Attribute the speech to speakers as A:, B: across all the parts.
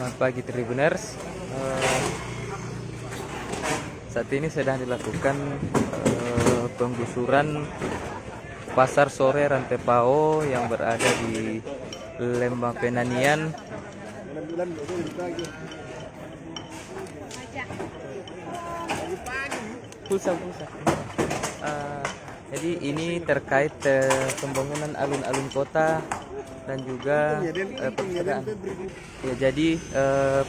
A: Selamat pagi Tribuners. Saat ini sedang dilakukan penggusuran pasar sore Rantepao yang berada di Lembang Penanian. Pulsa. Jadi ini terkait pembangunan alun-alun kota dan juga perpustakaan. Ya, jadi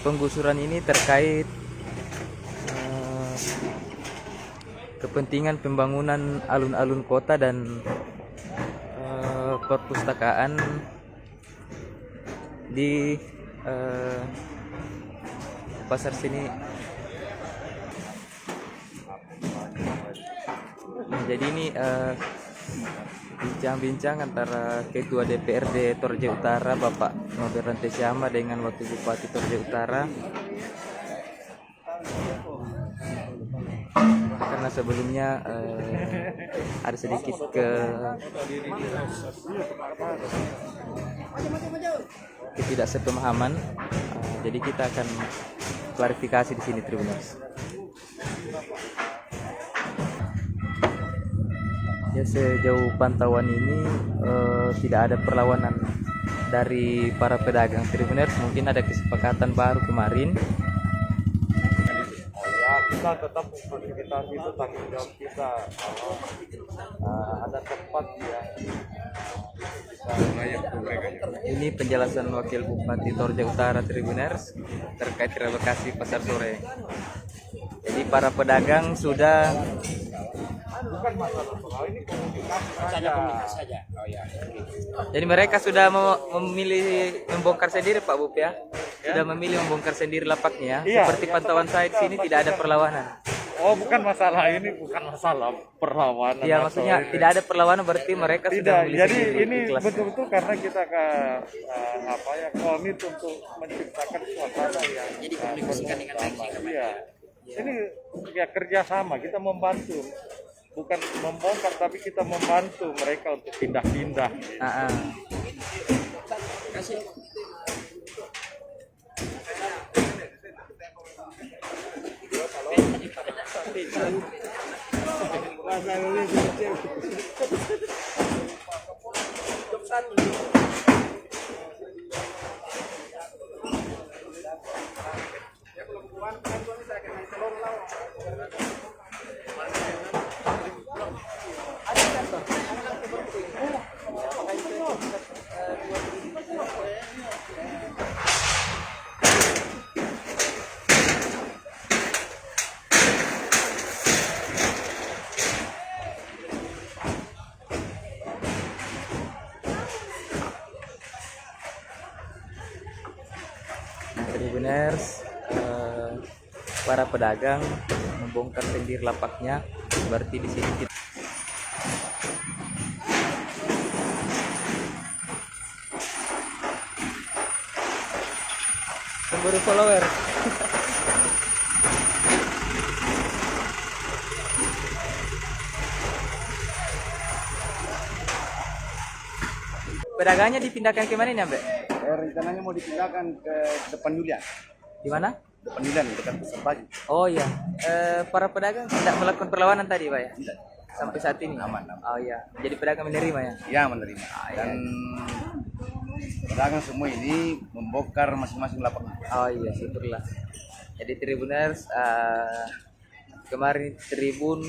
A: penggusuran ini terkait kepentingan pembangunan alun-alun kota dan perpustakaan di pasar sini. Jadi ini bincang-bincang antara Ketua DPRD Toraja Utara Bapak Nober Rantesyama dengan Wakil Bupati Toraja Utara, karena sebelumnya ada sedikit ketidaksepemahaman. Jadi kita akan klarifikasi di sini, Tribuners. Ya, sejauh pantauan ini tidak ada perlawanan dari para pedagang, Tribuners. Mungkin ada kesepakatan baru kemarin.
B: Ya, kita tetap aktivitas itu tanggung jawab kita. Kalau ada tempat ya
A: Ini penjelasan Wakil Bupati Toraja Utara, Tribuners, terkait relokasi pasar sore. Jadi para pedagang sudah
B: bukan masalah soal ini komunikasi saja. Oh ya.
A: Jadi mereka sudah memilih membongkar sendiri, Pak Bup, ya? Sudah memilih membongkar sendiri lapaknya.
B: Iya,
A: Seperti pantauan saya di sini tidak ada perlawanan.
B: Oh, bukan masalah ini, bukan masalah perlawanan.
A: Iya, maksudnya tidak ada perlawanan, berarti mereka sudah
B: tidak.
A: memilih
B: Jadi
A: sendiri.
B: ini
A: Ikhlas.
B: betul-betul karena kita komit untuk menciptakan suasana yang jadi komunikasikan dengan baik. Iya. Ini ya kerjasama, kita membantu. Bukan membongkar, tapi kita membantu mereka untuk pindah-pindah.
A: Tribuners, para pedagang membongkar sendiri lapaknya. Berarti di sini kita baru follower. Pedagangnya dipindahkan ke mana nih, Mbak?
C: Rencananya mau dipindahkan ke depan Yulian.
A: Di mana?
C: Depan Yulian, dekat Pasar Pagi.
A: Oh iya, para pedagang tidak melakukan perlawanan tadi, Pak, ya?
C: Tidak.
A: Sampai saat ini?
C: Aman.
A: Oh iya, jadi pedagang menerima ya?
C: Ya, menerima. Dan pedagang semua ini membongkar masing-masing lapaknya.
A: Oh iya, syukurlah. Jadi Tribuners, kemarin Tribun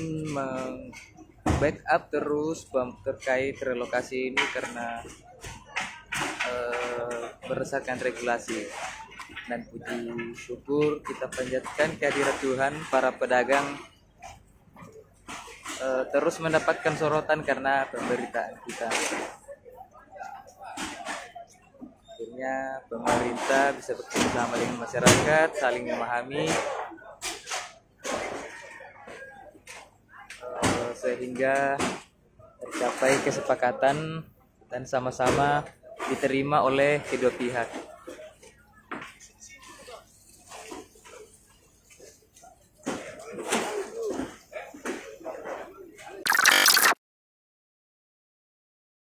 A: backup terus terkait relokasi ini karena berdasarkan regulasi. Dan puji syukur kita panjatkan kehadirat Tuhan, para pedagang terus mendapatkan sorotan karena pemberitaan kita. Akhirnya pemerintah bisa bekerjasama dengan masyarakat, saling memahami, sehingga tercapai kesepakatan dan sama-sama diterima oleh kedua pihak.